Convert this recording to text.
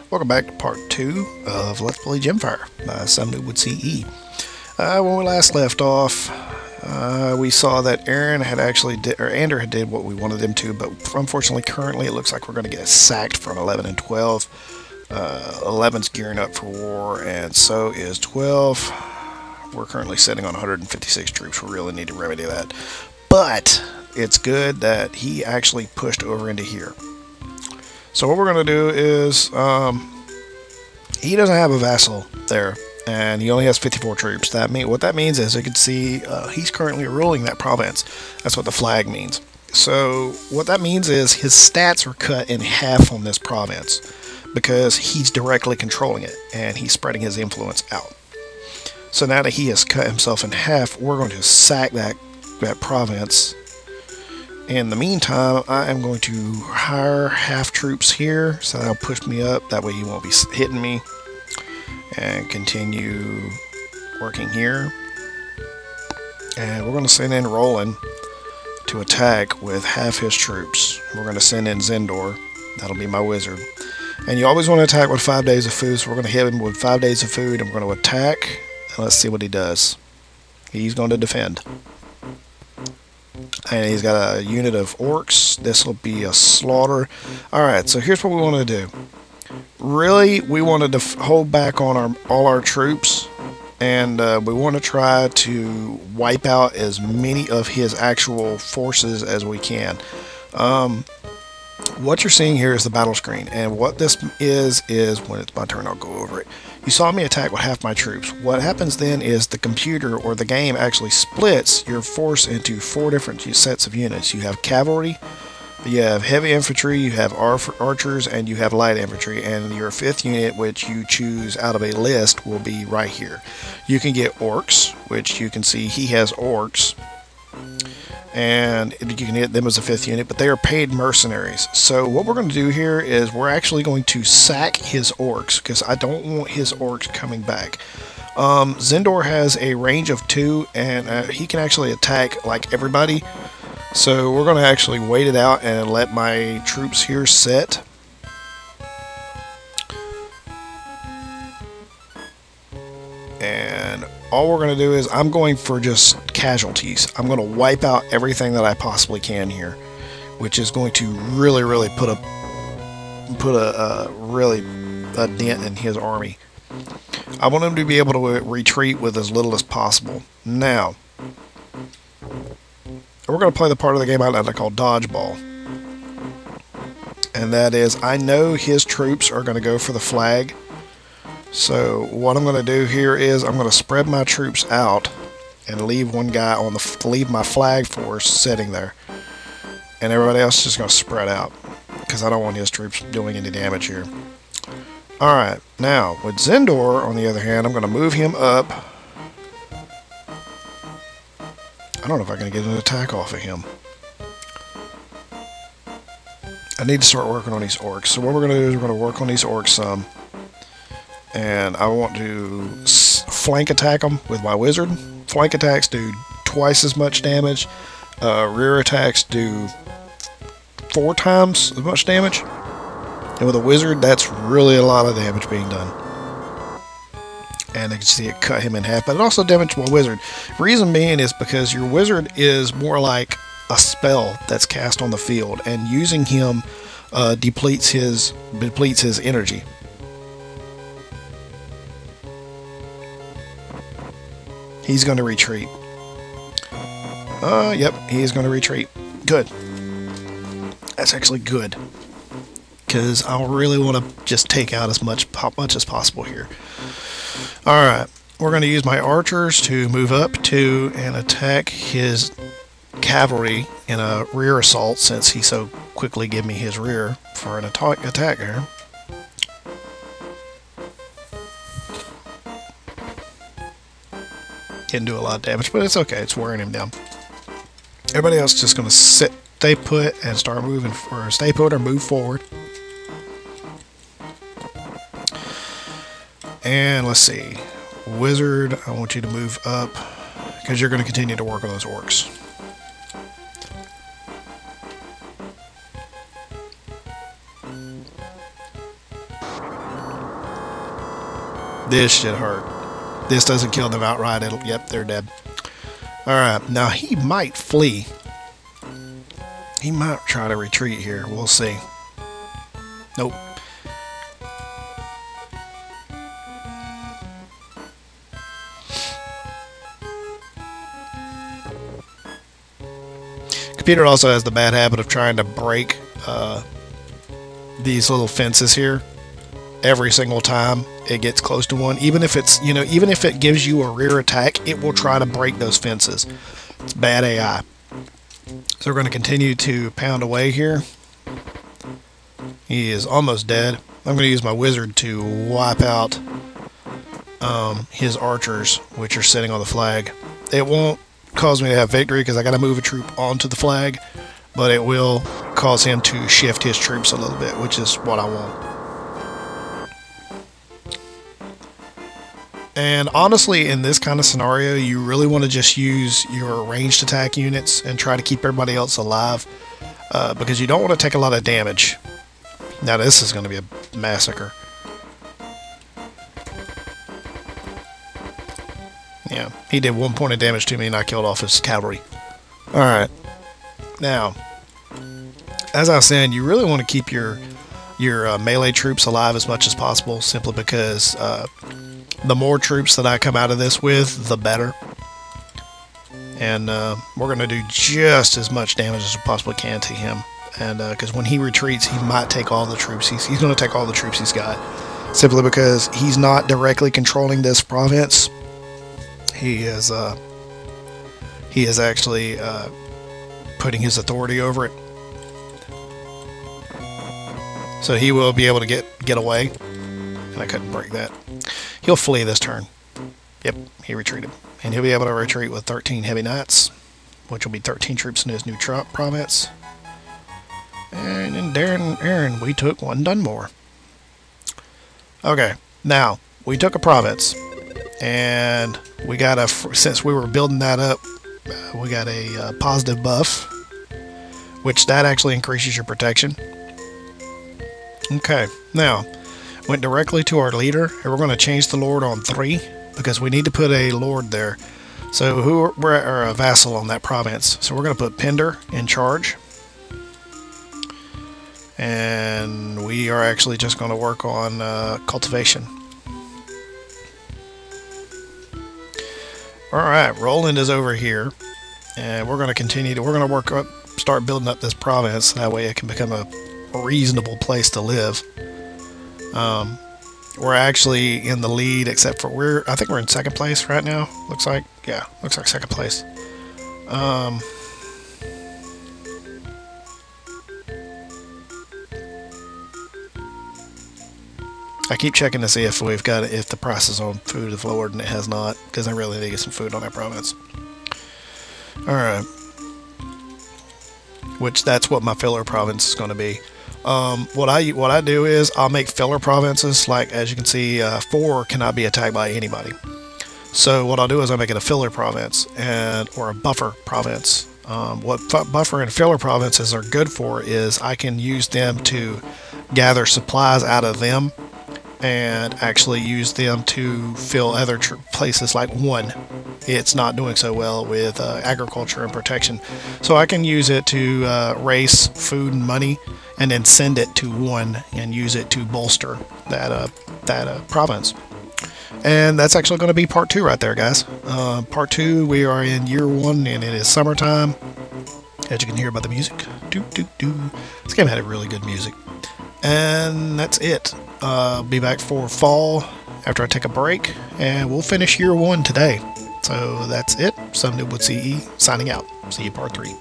Welcome back to part 2 of Let's Play Gemfire by SomeNoobWithCE. When we last left off, we saw that Erin had actually Ander had did what we wanted him to, but unfortunately currently it looks like we're going to get sacked from 11 and 12. 11's gearing up for war, and so is 12. We're currently sitting on 156 troops. We really need to remedy that. But it's good that he actually pushed over into here. So what we're going to do is, he doesn't have a vassal there, and he only has 54 troops. What that means is, you can see he's currently ruling that province. That's what the flag means. So what that means is his stats are cut in half on this province, because he's directly controlling it, and he's spreading his influence out. So now that he has cut himself in half, we're going to sack that province. In the meantime, I am going to hire half troops here, so that'll push me up. That way he won't be hitting me. And continue working here. And we're going to send in Roland to attack with half his troops. We're going to send in Zendor. That'll be my wizard. And you always want to attack with 5 days of food, so we're going to hit him with 5 days of food, and we're going to attack. And let's see what he does. He's going to defend. And he's got a unit of orcs. This will be a slaughter. Alright, so here's what we want to do. Really, we wanted to hold back on all our troops. And we want to try to wipe out as many of his actual forces as we can. What you're seeing here is the battle screen. And what this is when it's my turn, I'll go over it. You saw me attack with half my troops. What happens then is the computer or the game actually splits your force into 4 different sets of units. You have cavalry, you have heavy infantry, you have archers, and you have light infantry. And your 5th unit, which you choose out of a list, will be right here. You can get orcs, which you can see he has orcs. And you can get them as a 5th unit, but they are paid mercenaries. So what we're going to do here is we're actually going to sack his orcs, because I don't want his orcs coming back. Zendor has a range of 2, and he can actually attack like everybody. So we're going to actually wait it out and let my troops here set. And all we're going to do is I'm going for just casualties. I'm going to wipe out everything that I possibly can here, which is going to really put a dent in his army. I want him to be able to retreat with as little as possible. Now, we're going to play the part of the game I call dodgeball. And that is, I know his troops are going to go for the flag. So what I'm going to do here is I'm going to spread my troops out and leave one guy on leave my flag force sitting there, and everybody else is just going to spread out because I don't want his troops doing any damage here. Alright, now with Zendor on the other hand, I'm going to move him up. I don't know if I can get an attack off of him. I need to start working on these orcs. So what we're going to do is we're going to work on these orcs some. And I want to flank attack them with my wizard. Flank attacks do twice as much damage. Rear attacks do 4 times as much damage. And with a wizard, that's really a lot of damage being done. And you can see it cut him in half. But it also damaged my wizard. Reason being is because your wizard is more like a spell that's cast on the field. And using him depletes his energy. He's going to retreat. Yep, he's going to retreat. Good. That's actually good. Because I really want to just take out as much as possible here. Alright, we're going to use my archers to move up to and attack his cavalry in a rear assault, since he so quickly gave me his rear for an attack here. Didn't do a lot of damage, but it's okay. It's wearing him down. Everybody else is just going to stay put and start moving, or stay put or move forward. And let's see. Wizard, I want you to move up, because you're going to continue to work on those orcs. This should hurt. This doesn't kill them outright. Yep, they're dead. Alright, now he might flee. He might try to retreat here. We'll see. Nope. Computer also has the bad habit of trying to break these little fences here every single time it gets close to one. Even if it's, you know, even if it gives you a rear attack, it will try to break those fences. It's bad AI. So we're going to continue to pound away here. He is almost dead. I'm going to use my wizard to wipe out his archers, which are sitting on the flag. It won't cause me to have victory because I got to move a troop onto the flag, but it will cause him to shift his troops a little bit, which is what I want. And honestly, in this kind of scenario, you really want to just use your ranged attack units and try to keep everybody else alive, because you don't want to take a lot of damage. Now this is going to be a massacre. Yeah, he did 1 point of damage to me and I killed off his cavalry. Alright, now, as I was saying, you really want to keep your melee troops alive as much as possible, simply because the more troops that I come out of this with, the better. And we're going to do just as much damage as we possibly can to him. And because when he retreats, he might take all the troops. He's going to take all the troops he's got, simply because he's not directly controlling this province. He is actually putting his authority over it. So he will be able to get away. And I couldn't break that. He'll flee this turn. Yep, he retreated. And he'll be able to retreat with 13 heavy knights, which will be 13 troops in his new province. And in Erin, we took one Dunmore. Okay, now, we took a province. And we got since we were building that up, we got a positive buff, which that actually increases your protection. Okay, now, went directly to our leader, and we're going to change the lord on 3, because we need to put a lord there. So we're a vassal on that province. So we're going to put Pender in charge. And we are actually just going to work on cultivation. Alright, Roland is over here. And we're going to continue to, start building up this province. That way it can become a reasonable place to live. We're actually in the lead, except for I think we're in second place right now. Looks like, yeah, looks like second place. I keep checking to see if the prices on food have lowered, and it has not, because I really need to get some food on that province. Alright. Which, that's what my filler province is going to be. What I do is I'll make filler provinces, like as you can see, 4 cannot be attacked by anybody. So what I'll do is I'll make it a filler province, or a buffer province. What buffer and filler provinces are good for is I can use them to gather supplies out of them, and actually use them to fill other places like 1. It's not doing so well with agriculture and protection. So I can use it to raise food and money, and then send it to 1 and use it to bolster that province. And that's actually going to be part 2 right there, guys. Part 2, we are in year 1, and it is summertime. As you can hear by the music. This game had a really good music. And that's it. Be back for fall after I take a break, and we'll finish year 1 today. So that's it. SomeNoobWithCE signing out. See you part 3.